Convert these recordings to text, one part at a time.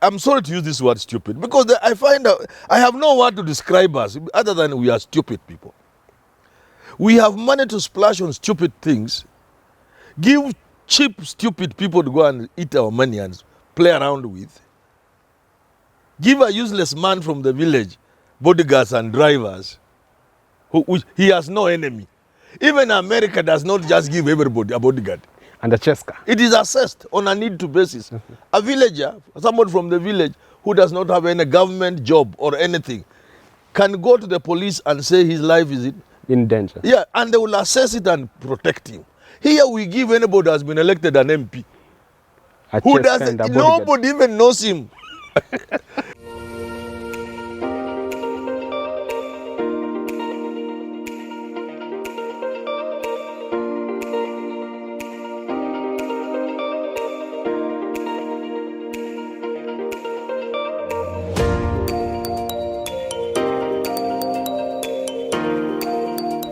I'm sorry to use this word stupid, because I find out, I have no word to describe us other than we are stupid people. We have money to splash on stupid things, give cheap, stupid people to go and eat our money and play around with, give a useless man from the village bodyguards and drivers, he has no enemy. Even America does not just give everybody a bodyguard. And a Cheska. It is assessed on a need-to basis. A villager, someone from the village who does not have any government job or anything, can go to the police and say his life is in danger. Yeah, and they will assess it and protect him. Here we give anybody who has been elected an MP. Who doesn't, nobody even knows him.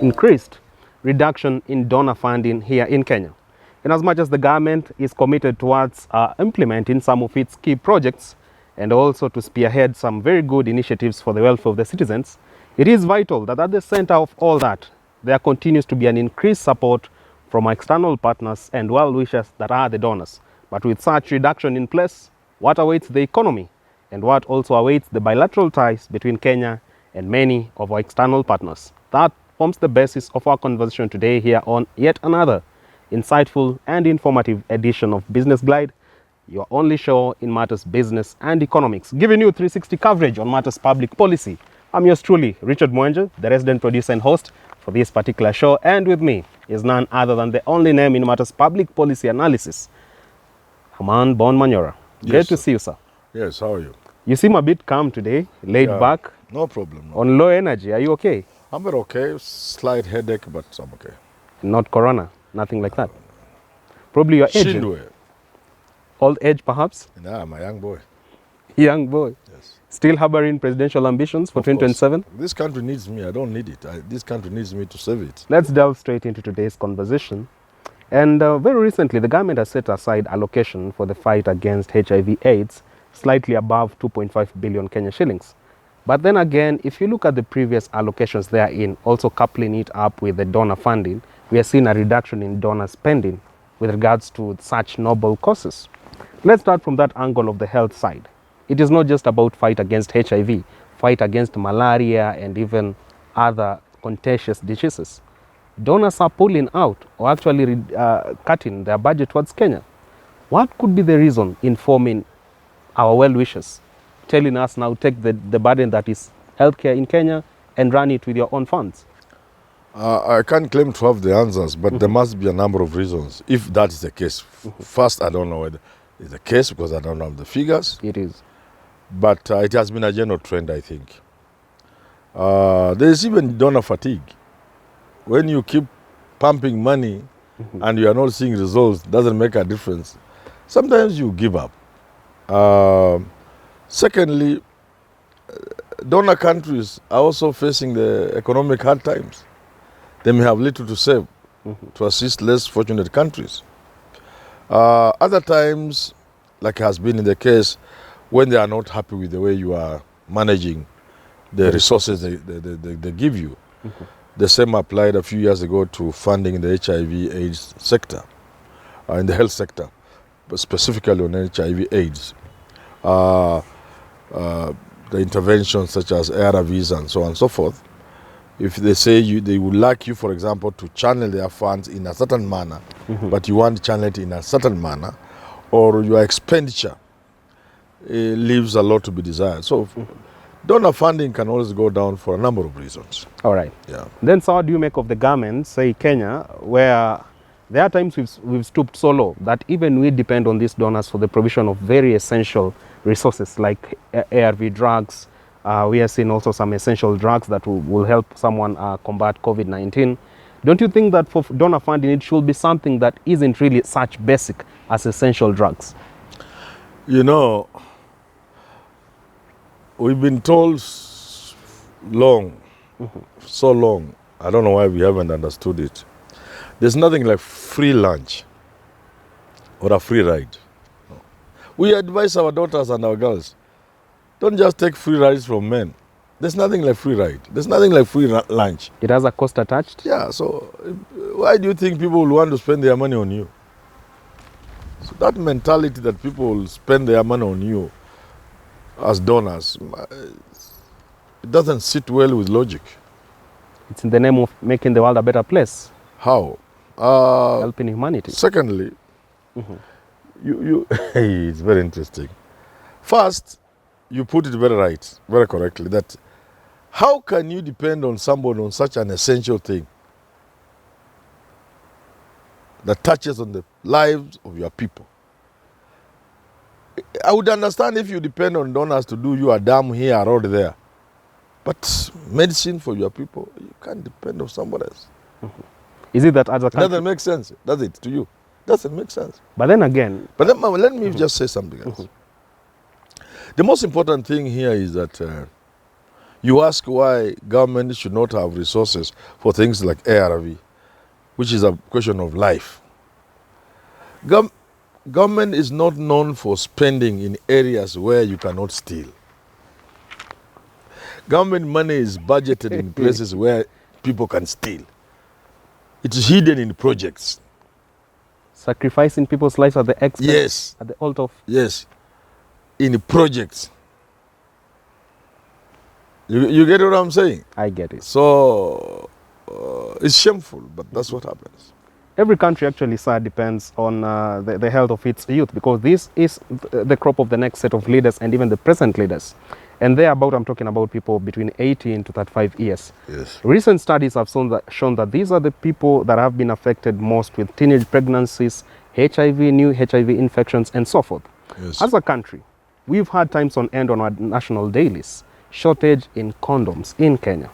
Increased reduction in donor funding here in Kenya. In as much as the government is committed towards implementing some of its key projects and also to spearhead some very good initiatives for the welfare of the citizens, it is vital that at the center of all that, there continues to be an increased support from external partners and well-wishers that are the donors. But with such reduction in place, what awaits the economy and what also awaits the bilateral ties between Kenya and many of our external partners? That forms the basis of our conversation today here on yet another insightful and informative edition of Business Glide, your only show in matters business and economics, giving you 360 coverage on matters public policy. I'm yours truly, Richard Mwenje, the resident producer and host for this particular show, and with me is none other than the only name in matters public policy analysis, Herman Manyora. Yes, Great to see you, sir. Yes, how are you? You seem a bit calm today, laid back. No problem. No. On low energy. Are you okay? I'm very okay. Slight headache, but I'm okay. Not corona, nothing like that. Probably your age. Shindwe. Old age, perhaps? Nah, I'm a young boy. Young boy. Yes. Still harboring presidential ambitions for 2027? This country needs me. I don't need it. This country needs me to save it. Let's delve straight into today's conversation. And very recently, the government has set aside allocation for the fight against HIV/AIDS, slightly above 2.5 billion Kenya shillings. But then again, if you look at the previous allocations therein, also coupling it up with the donor funding, we are seeing a reduction in donor spending with regards to such noble causes. Let's start from that angle of the health side. It is not just about fight against HIV, fight against malaria and even other contagious diseases. Donors are pulling out or actually cutting their budget towards Kenya. What could be the reason informing our well-wishers, telling us now take the burden that is healthcare in Kenya and run it with your own funds? I can't claim to have the answers, but there must be a number of reasons, if that is the case. First, I don't know whether it's the case because I don't have the figures. It is. But it has been a general trend, I think. There is even donor fatigue. When you keep pumping money and you are not seeing results, doesn't make a difference. Sometimes you give up. Secondly, donor countries are also facing the economic hard times. They may have little to save to assist less fortunate countries. Other times, like has been in the case, when they are not happy with the way you are managing the resources they give you. The same applied a few years ago to funding in the HIV/AIDS sector, in the health sector, but specifically on HIV/AIDS. The interventions such as ARVs and so on and so forth. If they say they would like you, for example, to channel their funds in a certain manner, but you want to channel it in a certain manner, or your expenditure leaves a lot to be desired. So donor funding can always go down for a number of reasons. All right. Yeah. Then, so what do you make of the government, say Kenya, where there are times we've stooped so low that even we depend on these donors for the provision of very essential resources like ARV drugs. We are seeing also some essential drugs that will help someone combat COVID-19. Don't you think that for donor funding, it should be something that isn't really such basic as essential drugs? You know, we've been told long, so long, I don't know why we haven't understood it. There's nothing like free lunch or a free ride. No. We advise our daughters and our girls, don't just take free rides from men. There's nothing like free ride. There's nothing like free lunch. It has a cost attached? Yeah, so why do you think people will want to spend their money on you? So that mentality that people will spend their money on you as donors, it doesn't sit well with logic. It's in the name of making the world a better place. How? Helping humanity. Secondly, it's very interesting. First, you put it very right, very correctly, that how can you depend on somebody on such an essential thing that touches on the lives of your people? I would understand if you depend on donors to do you a dam here or there. But medicine for your people, you can't depend on somebody else. Is it that as a country... It doesn't make sense, does it, to you? Doesn't make sense. But then again... But let me just say something else. The most important thing here is that you ask why government should not have resources for things like ARV, which is a question of life. Government is not known for spending in areas where you cannot steal. Government money is budgeted in places where people can steal. It is hidden in projects. Sacrificing people's lives at the expense? Yes. At the altar of... Yes. In projects. You get what I'm saying? I get it. So, it's shameful, but that's what happens. Every country actually, sir, depends on the health of its youth, because this is the crop of the next set of leaders and even the present leaders. And thereabout, I'm talking about people between 18 to 35 years. Yes. Recent studies have shown that these are the people that have been affected most with teenage pregnancies, HIV, new HIV infections, and so forth. Yes. As a country, we've had times on end on our national dailies, shortage in condoms in Kenya.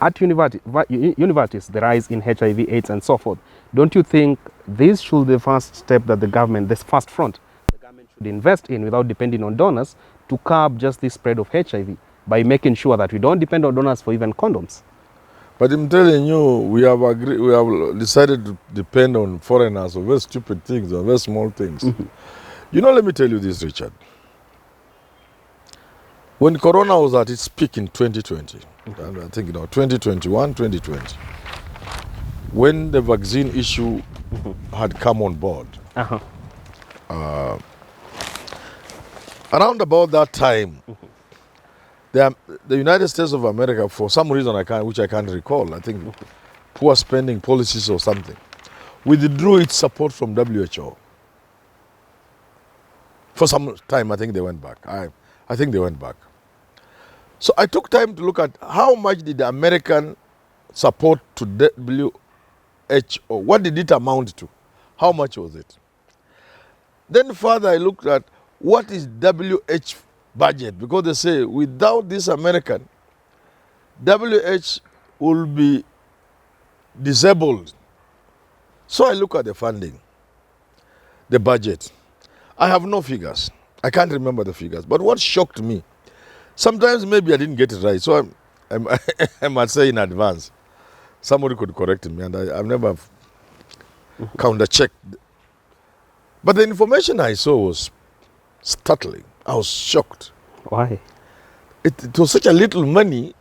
At universities, the rise in HIV, AIDS, and so forth. Don't you think this should be the first step that the government, this first front, the government should invest in without depending on donors to curb just the spread of HIV by making sure that we don't depend on donors for even condoms? But I'm telling you, we have decided to depend on foreigners or very stupid things or very small things. You know, let me tell you this, Richard. When Corona was at its peak in 2020, I think 2021, 2020, when the vaccine issue had come on board, around about that time, the United States of America, for some reason which I can't recall, I think poor spending policies or something, withdrew its support from WHO. For some time, I think they went back. I think they went back. So I took time to look at how much did the American support to WHO, what did it amount to? How much was it? Then further I looked at what is WHO budget, because they say without this American, WHO will be disabled. So I look at the funding, the budget. I have no figures. I can't remember the figures. But what shocked me, sometimes maybe I didn't get it right, so I must say in advance, somebody could correct me, and I've never counter-checked. But the information I saw was startling. I was shocked. Why? It was such a little money.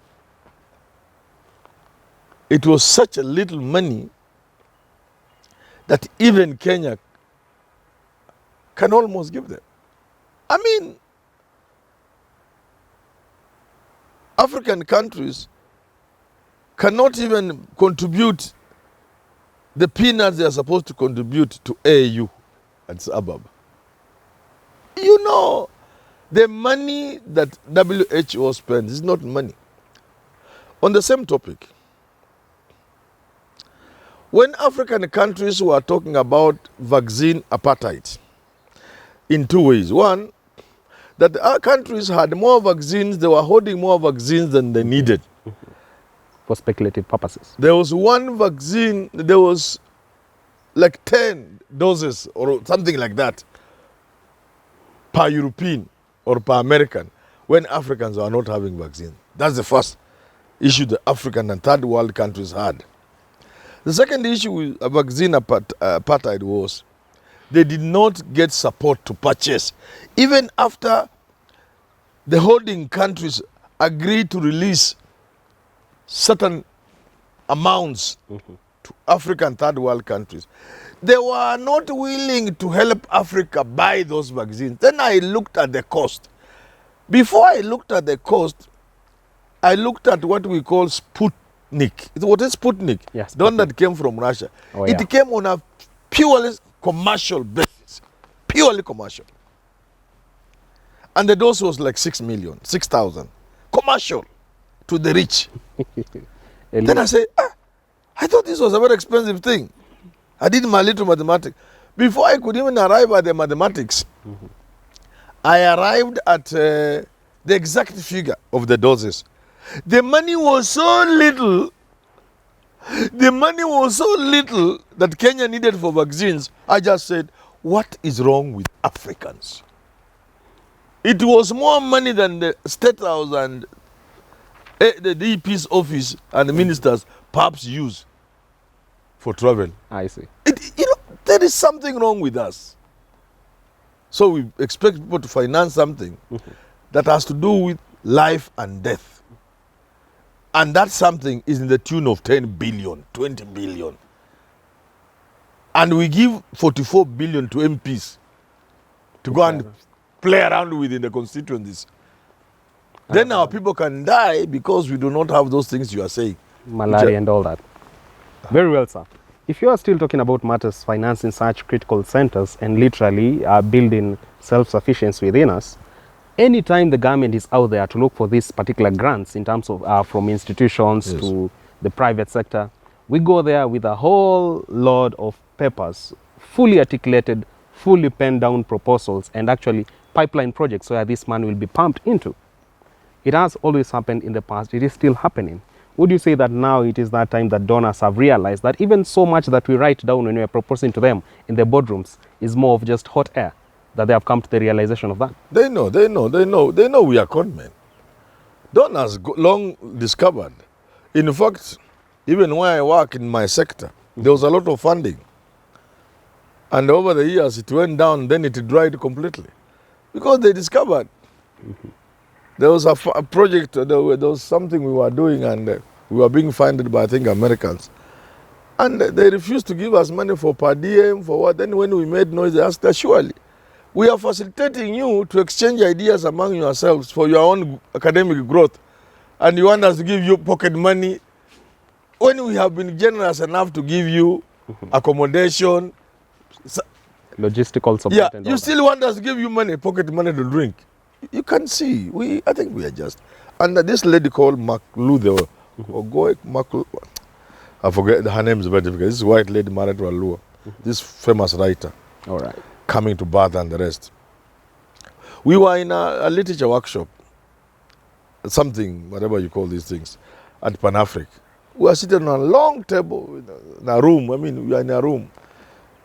It was such a little money that even Kenya can almost give them. I mean, African countries cannot even contribute the peanuts they are supposed to contribute to AU and Ababa. You know, the money that WHO spends is not money. On the same topic, when African countries were talking about vaccine apartheid, in two ways. One, that our countries had more vaccines, they were holding more vaccines than they needed. For speculative purposes. There was one vaccine, there was like 10 doses or something like that per European or per American when Africans were not having vaccines. That's the first issue the African and third world countries had. The second issue with vaccine apartheid was they did not get support to purchase. Even after the holding countries agreed to release certain amounts to African third world countries, they were not willing to help Africa buy those vaccines. Then I looked at the cost. Before I looked at the cost, I looked at what we call Sputnik. What is Sputnik? Yes, The one that came from Russia. Oh, it yeah. came on a purely commercial basis. Purely commercial. And the dose was like 6 million, 6,000. Commercial to the rich. Then I said, I thought this was a very expensive thing. I did my little mathematics. Before I could even arrive at the mathematics, I arrived at the exact figure of the doses. The money was so little, that Kenya needed for vaccines. I just said, what is wrong with Africans? It was more money than the State House and the DP's office and the ministers perhaps use for travel. I see. There is something wrong with us. So we expect people to finance something that has to do with life and death. And that something is in the tune of 10 billion, 20 billion. And we give 44 billion to MPs to go and play around with in the constituencies. Then our people can die because we do not have those things you are saying. Malaria and all that. Very well, sir. If you are still talking about matters financing such critical centers and literally building self-sufficiency within us, anytime the government is out there to look for these particular grants in terms of from institutions to the private sector, we go there with a whole load of papers, fully articulated, fully penned down proposals, and actually pipeline projects where this money will be pumped into. It has always happened in the past. It is still happening. Would you say that now it is that time that donors have realized that even so much that we write down when we are proposing to them in the boardrooms is more of just hot air, that they have come to the realization of that? They know we are conmen. Donors long discovered. In fact, even when I work in my sector, there was a lot of funding. And over the years, it went down, then it dried completely. Because they discovered. There was a project, there was something we were doing, and we were being funded by, I think, Americans. And they refused to give us money for per diem, for what. Then when we made noise, they asked us, surely, we are facilitating you to exchange ideas among yourselves for your own academic growth. And you want us to give you pocket money when we have been generous enough to give you accommodation. Logistical support. Yeah, and you all still that. want us to give you money, pocket money to drink. You can see, I think we are just. And this lady called Maklu, I forget, her name is very difficult. This white lady married to a Luo, this famous writer. All right. Coming to Bath and the rest. We were in a literature workshop, something, whatever you call these things, at Pan-Afric. We were sitting on a long table in a room. We are in a room.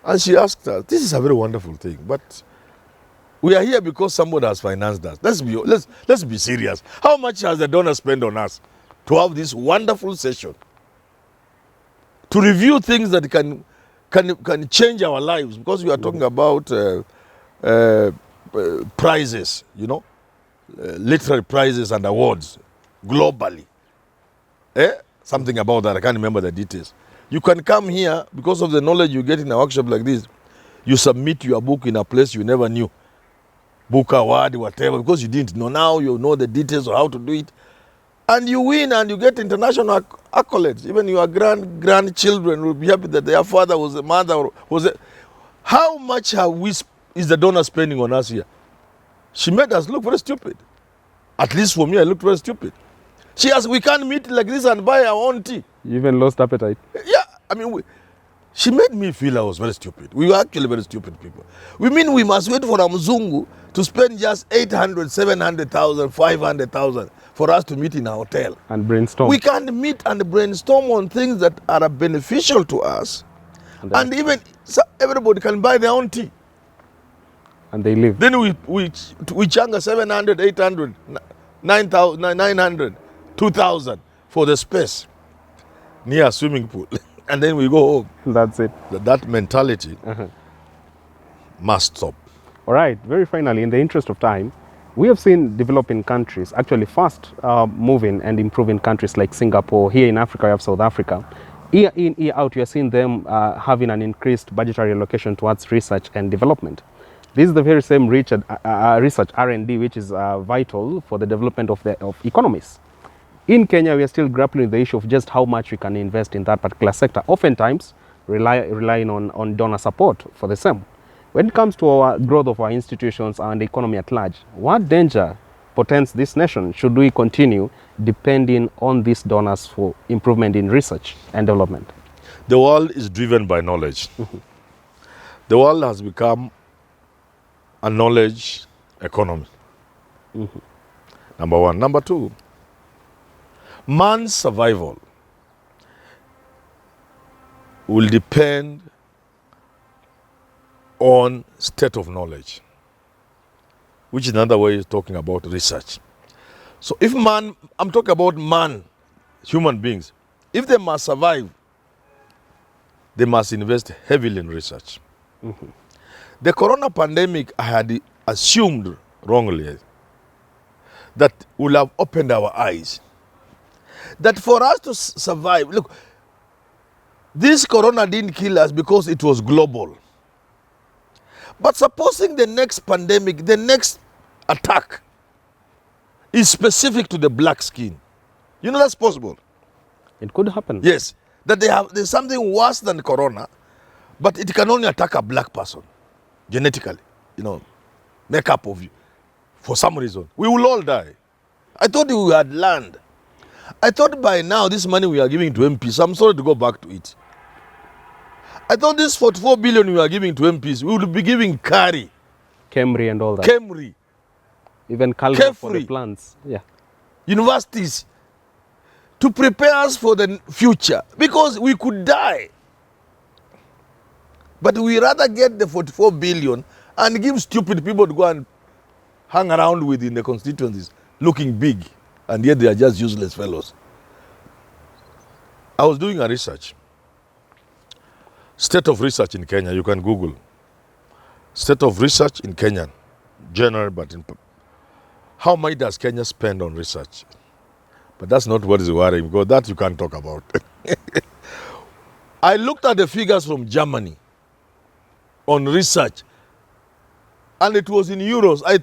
And she asked us, this is a very wonderful thing, but we are here because somebody has financed us. Let's be serious. How much has the donor spent on us to have this wonderful session? To review things that can change our lives, because we are talking about prizes, literary prizes and awards globally. Something about that, I can't remember the details. You can come here because of the knowledge you get in a workshop like this. You submit your book in a place you never knew. Book award, whatever, because you didn't know. Now you know the details of how to do it. And you win and you get international accolades. Even your grandchildren will be happy that their father was a mother. How much is the donor spending on us here? She made us look very stupid. At least for me, I looked very stupid. She asked, we can't meet like this and buy our own tea. You even lost appetite. Yeah, she made me feel I was very stupid. We were actually very stupid people. We must wait for a Mzungu to spend just 800, 700,000, 500,000 for us to meet in a hotel. And brainstorm. We can't meet and brainstorm on things that are beneficial to us. And even everybody can buy their own tea. And they live. Then we changa 700, 800, 900, 2,000 for the space near a swimming pool. And then we go home. That's it. That mentality. must stop. All right, very finally, in the interest of time, we have seen developing countries, actually fast moving and improving countries like Singapore. Here in Africa, we have South Africa. Year in, year out, we are seeing them having an increased budgetary allocation towards research and development. This is the very same research R&D which is vital for the development of economies. In Kenya, we are still grappling with the issue of just how much we can invest in that particular sector, oftentimes relying on donor support for the same. When it comes to our growth of our institutions and the economy at large, what danger portends this nation should we continue depending on these donors for improvement in research and development? The world is driven by knowledge. The world has become a knowledge economy. Number one. Number two, man's survival will depend on state of knowledge, which is another way of talking about research. So if man, I'm talking about man, human beings, if they must survive, they must invest heavily in research. The corona pandemic, I had assumed wrongly that will have opened our eyes. That for us to survive, look, this corona didn't kill us because it was global. But supposing the next pandemic, the next attack is specific to the black skin, you know that's possible. It could happen. Yes, that there's something worse than corona, but it can only attack a black person genetically, makeup of you. For some reason, we will all die. I thought we had learned. I thought by now this money we are giving to MPs, I'm sorry to go back to it. I thought this 44 billion we are giving to MPs, we will be giving Kari, Camry and all that. Camry, even Calvo for the plants. Yeah. Universities, to prepare us for the future, because we could die. But we rather get the 44 billion and give stupid people to go and hang around with in the constituencies, looking big, and yet they are just useless fellows. I was doing a research. State of research in Kenya, you can Google. State of research in Kenya, general, but how much does Kenya spend on research? But that's not what is worrying, because that you can't talk about. I looked at the figures from Germany on research, and it was in euros. I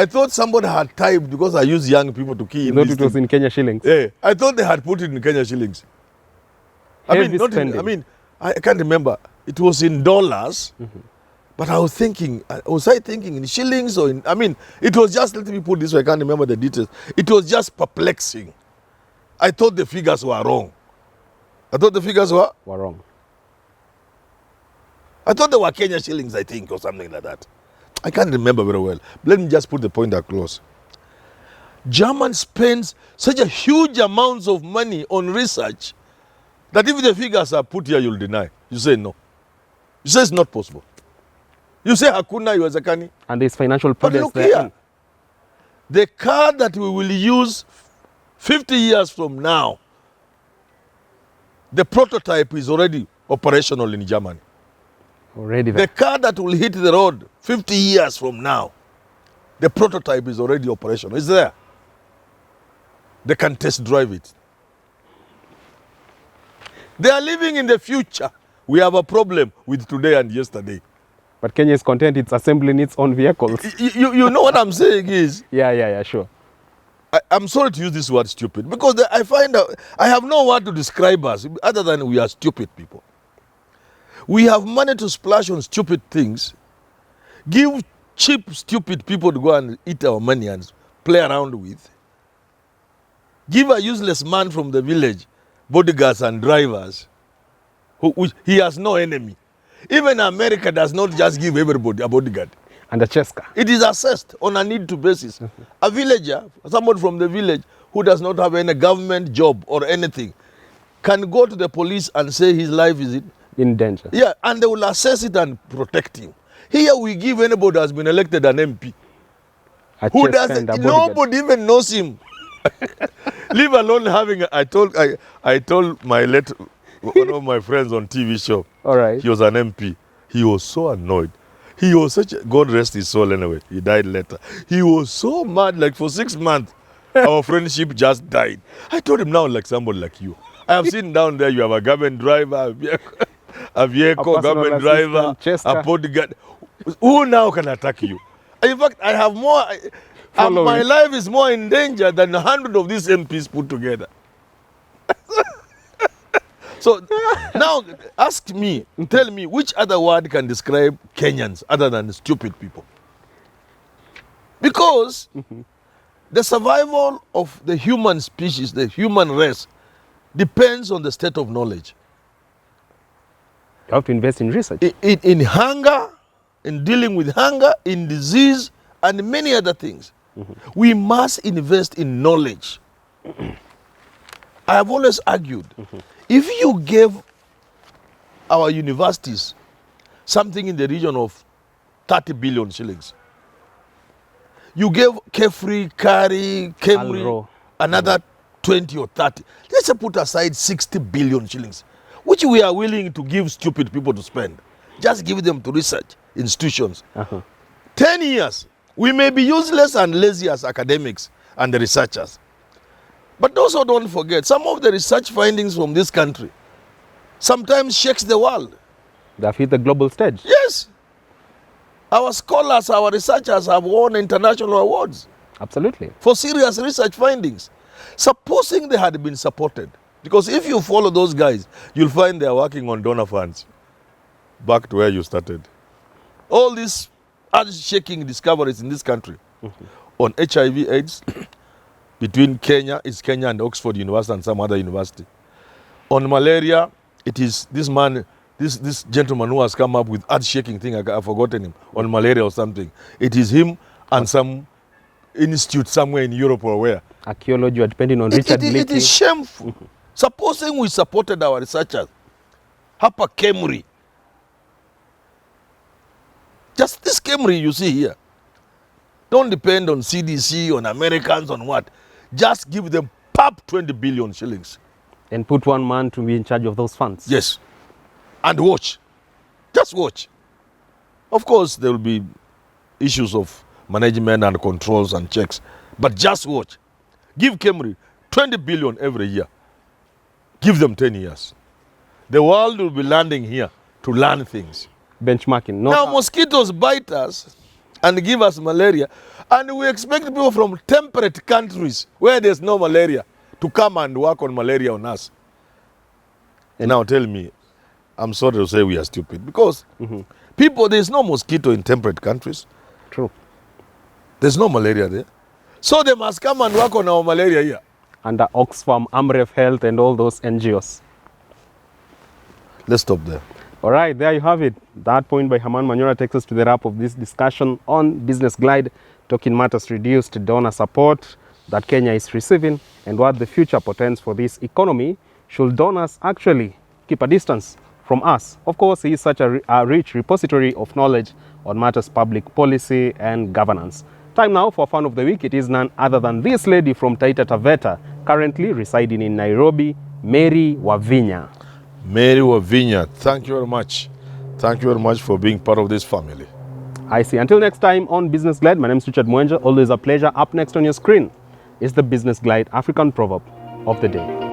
thought somebody had typed, because I use young people to key in. You thought it was in Kenya shillings? Yeah, I thought they had put it in Kenya shillings. I can't remember. It was in dollars, but I was thinking in shillings or it was just, let me put this way, I can't remember the details. It was just perplexing. I thought the figures were wrong. Were wrong. I thought they were Kenya shillings, I think, or something like that. I can't remember very well. Let me just put the point across. German spends such a huge amounts of money on research that if the figures are put here, you'll deny. You say no. You say it's not possible. You say hakuna iwezekani. And there's financial prudence there. But look here. The car that we will use 50 years from now, the prototype is already operational in Germany. Already there. The car that will hit the road 50 years from now, the prototype is already operational. It's there. They can test drive it. They are living in the future. We have a problem with today and yesterday. But Kenya is content it's assembling its own vehicles. You know what I'm saying is? Yeah, sure. I'm sorry to use this word stupid, because I find out, I have no word to describe us other than we are stupid people. We have money to splash on stupid things, give cheap, stupid people to go and eat our money and play around with, give a useless man from the village bodyguards and drivers, he has no enemy. Even America does not just give everybody a bodyguard. And a Cheska. It is assessed on a need-to basis. A villager, someone from the village who does not have any government job or anything, can go to the police and say his life is in danger. Yeah, and they will assess it and protect him. Here we give anybody who has been elected an MP. Who doesn't, nobody even knows him. Leave alone having, I told one of my friends on TV show. All right. He was an MP. He was so annoyed. He was such a, God rest his soul anyway, he died later. He was so mad, like for 6 months, our friendship just died. I told him, now like somebody like you. I have seen down there you have a government driver, a vehicle, government driver, a bodyguard. Who now can attack you? In fact, I have more, my life is more in danger than 100 of these MPs put together. So now ask me, tell me, which other word can describe Kenyans other than stupid people? Because the survival of the human species, the human race, depends on the state of knowledge. You have to invest in research. In hunger, in dealing with hunger, in disease, and many other things. We must invest in knowledge. I have always argued, if you gave our universities something in the region of 30 billion shillings, you gave Kefri, Kari, Kemri, another 20 or 30. Let's put aside 60 billion shillings, which we are willing to give stupid people to spend. Just give them to research institutions. 10 years, we may be useless and lazy as academics and the researchers. But also don't forget, some of the research findings from this country sometimes shakes the world. They have hit the global stage. Yes. Our scholars, our researchers have won international awards. Absolutely. For serious research findings. Supposing they had been supported. Because if you follow those guys, you'll find they are working on donor funds. Back to where you started. All these earth-shaking discoveries in this country on HIV AIDS, between Kenya and Oxford University and some other university. On malaria, it is this man, this gentleman who has come up with earth-shaking thing, I've forgotten him, on malaria or something. It is him and some institute somewhere in Europe or where. Archaeology, you are depending on Richard Blakely. It is shameful. Supposing we supported our researchers, Hapa Kemri, just this Kemri you see here, don't depend on CDC, on Americans, on what. Just give them 20 billion shillings. And put one man to be in charge of those funds. Yes. And watch. Just watch. Of course, there will be issues of management and controls and checks. But just watch. Give Kemri 20 billion every year. Give them 10 years. The world will be landing here to learn things. Benchmarking. Now mosquitoes bite us and give us malaria. And we expect people from temperate countries where there's no malaria to come and work on malaria on us. And now tell me, I'm sorry to say we are stupid. Because people, there's no mosquito in temperate countries. True. There's no malaria there. So they must come and work on our malaria here. Under Oxfam, Amref Health and all those NGOs. Let's stop there. All right, there you have it. That point by Herman Manyora takes us to the wrap of this discussion on Business Glide, talking matters reduced donor support that Kenya is receiving and what the future portends for this economy should donors actually keep a distance from us. Of course, he is such a rich repository of knowledge on matters public policy and governance. Time now for Fun of the Week. It is none other than this lady from Taita Taveta, currently residing in Nairobi, Mary Wavinya. Mary Wavinya, thank you very much. Thank you very much for being part of this family. I see. Until next time on Business Glide, my name is Richard Mwenja. Always a pleasure. Up next on your screen is the Business Glide African Proverb of the Day.